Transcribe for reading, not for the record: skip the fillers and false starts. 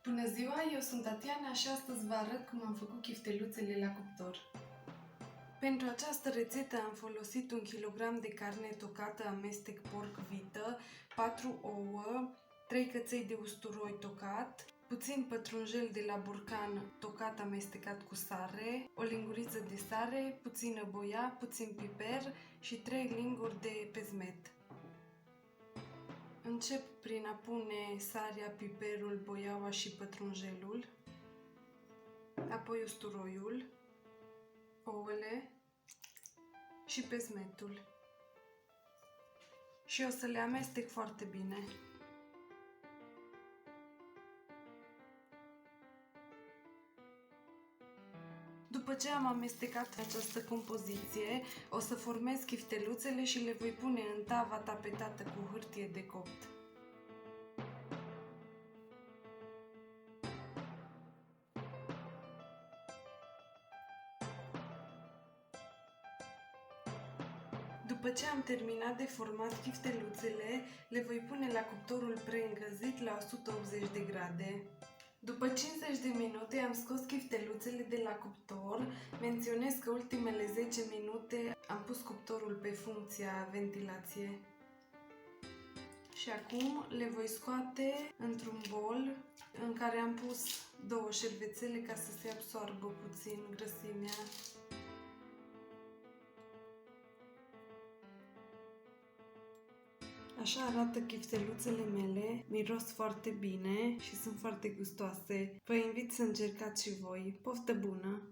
Bună ziua, eu sunt Tatiana și astăzi vă arăt cum am făcut chifteluțele la cuptor. Pentru această rețetă am folosit 1 kg de carne tocată amestec porc-vită, 4 ouă, 3 căței de usturoi tocat, puțin pătrunjel de la borcan tocat amestecat cu sare, o linguriță de sare, puțină boia, puțin piper și 3 linguri de pezmet. Încep prin a pune sarea, piperul, boiaua și pătrunjelul, apoi usturoiul, ouăle și pezmetul. Și o să le amestec foarte bine. După ce am amestecat această compoziție, o să formez chifteluțele și le voi pune în tava tapetată cu hârtie de copt. După ce am terminat de format chifteluțele, le voi pune la cuptorul preîncălzit la 180 de grade. După 50 de minute am scos chifteluțele de la cuptor. Menționez că ultimele 10 minute am pus cuptorul pe funcția ventilație. Și acum le voi scoate într-un bol în care am pus 2 șervețele ca să se absoarbă puțin grăsimea. Așa arată chifteluțele mele, miros foarte bine și sunt foarte gustoase. Vă invit să încercați și voi. Poftă bună!